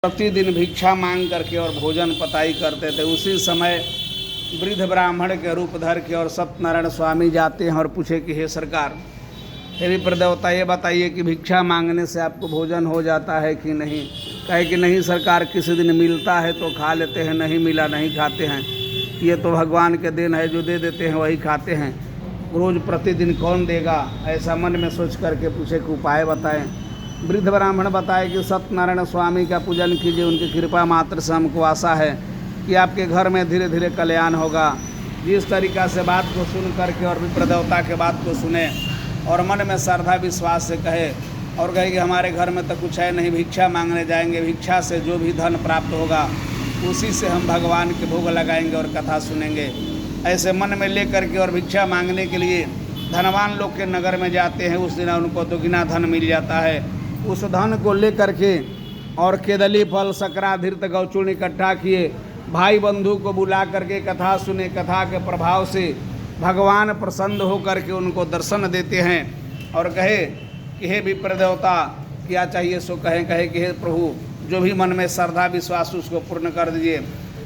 प्रतिदिन भिक्षा मांग करके और भोजन पताई करते थे। उसी समय वृद्ध ब्राह्मण के रूप धर के और सत्यनारायण स्वामी जाते हैं और पूछे कि हे सरकार, हे विप्र देवता, ये बताइए कि भिक्षा मांगने से आपको भोजन हो जाता है कि नहीं। कहे कि नहीं सरकार, किसी दिन मिलता है तो खा लेते हैं, नहीं मिला नहीं खाते हैं। ये तो भगवान के दिन है, जो दे देते हैं वही खाते हैं, रोज़ प्रतिदिन कौन देगा। ऐसा मन में सोच करके पूछे कि उपाय बताएं। वृद्ध ब्राह्मण बताए कि सत्यनारायण स्वामी का पूजन कीजिए, उनकी कृपा मात्र से हमको आशा है कि आपके घर में धीरे धीरे कल्याण होगा। जिस तरीक़ा से बात को सुन करके और विप्र देवता के बात को सुने और मन में श्रद्धा विश्वास से कहे और कहे कि हमारे घर में तो कुछ है नहीं, भिक्षा मांगने जाएंगे, भिक्षा से जो भी धन प्राप्त होगा उसी से हम भगवान के भोग लगाएंगे और कथा सुनेंगे। ऐसे मन में ले करके और भिक्षा मांगने के लिए धनवान लोग के नगर में जाते हैं। उस दिन उनको दुगना धन मिल जाता है। उस धन को ले करके और केदली फल सकरा धीर्त गौचूर्ण इकट्ठा किए, भाई बंधु को बुला करके कथा सुने। कथा के प्रभाव से भगवान प्रसन्न हो करके उनको दर्शन देते हैं और कहे कि हे विप्र देवता, क्या चाहिए सो कहें। कहे कि हे प्रभु, जो भी मन में श्रद्धा विश्वास उसको पूर्ण कर दीजिए।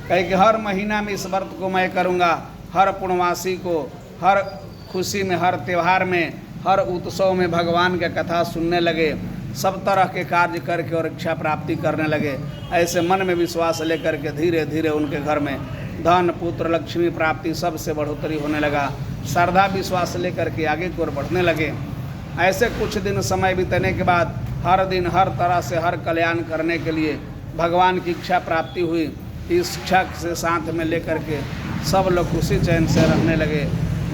कहे कि हर महीना में इस व्रत को मैं करूँगा, हर पूर्णवासी को, हर खुशी में, हर त्यौहार में, हर उत्सव में भगवान की कथा सुनने लगे, सब तरह के कार्य करके और इच्छा प्राप्ति करने लगे। ऐसे मन में विश्वास लेकर के धीरे धीरे उनके घर में धन पुत्र लक्ष्मी प्राप्ति सबसे बढ़ोतरी होने लगा। श्रद्धा विश्वास लेकर के आगे की ओर बढ़ने लगे। ऐसे कुछ दिन समय बीतने के बाद हर दिन हर तरह से हर कल्याण करने के लिए भगवान की इच्छा प्राप्ति हुई। इस इच्छा से साथ में लेकर के सब लोग खुशी चैन से रहने लगे।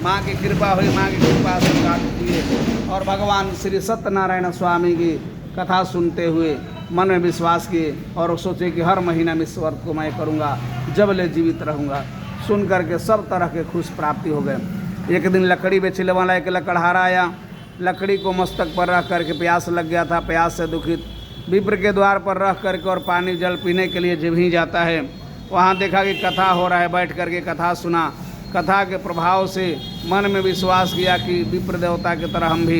माँ की कृपा हुई, माँ की कृपा से कार्य किए और भगवान श्री सत्यनारायण स्वामी की कथा सुनते हुए मन में विश्वास किए और सोचे कि हर महीना में इस व्रत को मैं करूँगा, जब ले जीवित रहूँगा। सुन करके सब तरह के खुश प्राप्ति हो गए। एक दिन लकड़ी बेचने वाला एक लकड़हारा आया। लकड़ी को मस्तक पर रख करके प्यास लग गया था। प्यास से दुखित विप्र के द्वार पर रख करके और पानी जल पीने के लिए जब ही जाता है, वहाँ देखा कि कथा हो रहा है। बैठ करके कथा सुना। कथा के प्रभाव से मन में विश्वास किया कि विप्र देवता की तरह हम भी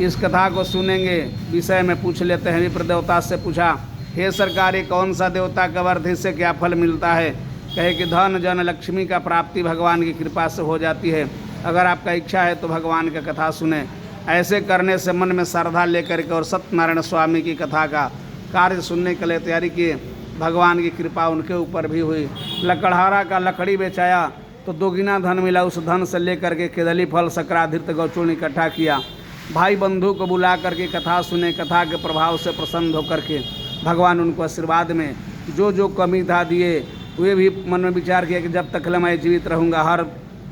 इस कथा को सुनेंगे, विषय में पूछ लेते हैं। विप्र देवता से पूछा, हे सरकार, ये कौन सा देवता का व्रत, इससे क्या फल मिलता है। कहे कि धन जन लक्ष्मी का प्राप्ति भगवान की कृपा से हो जाती है। अगर आपका इच्छा है तो भगवान की कथा सुने। ऐसे करने से मन में श्रद्धा लेकर के और सत्यनारायण स्वामी की कथा का कार्य सुनने के लिए तैयारी किए। भगवान की कृपा उनके ऊपर भी हुई। लकड़हारा का लकड़ी बेचाया तो दोगुना धन मिला। उस धन से लेकर के केदली फल सकरा धीर्त गौचूर्ण इकट्ठा किया। भाई बंधु को बुला करके कथा सुने। कथा के प्रभाव से प्रसन्न होकर के भगवान उनको आशीर्वाद में जो जो कमी था दिए। वे भी मन में विचार किया कि जब तक मैं जीवित रहूँगा, हर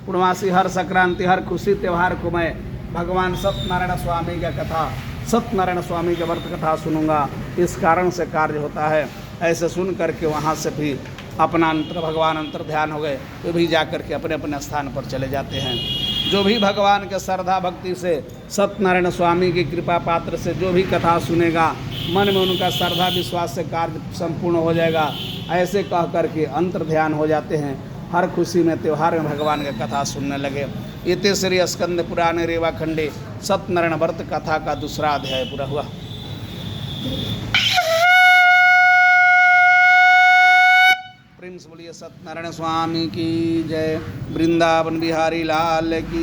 पूर्णमासी, हर संक्रांति, हर खुशी त्यौहार को मैं भगवान सत्यनारायण स्वामी का कथा, सत्यनारायण स्वामी के व्रत कथा सुनूंगा। इस कारण से कार्य होता है। ऐसे सुन करके वहाँ से भी अपना अंतर भगवान अंतर ध्यान हो गए। वे भी जा कर के अपने अपने स्थान पर चले जाते हैं। जो भी भगवान के श्रद्धा भक्ति से सत्यनारायण स्वामी की कृपा पात्र से जो भी कथा सुनेगा, मन में उनका श्रद्धा विश्वास से कार्य संपूर्ण हो जाएगा। ऐसे कह करके अंतर ध्यान हो जाते हैं। हर खुशी में त्यौहार में भगवान की कथा सुनने लगे। इति श्री स्कंद पुराणे रेवा खंडे सत्यनारायण व्रत कथा का दूसरा अध्याय पूरा हुआ। प्रेम से बोलिए सत्यनारायण स्वामी की जय। वृंदावन बिहारी लाल की।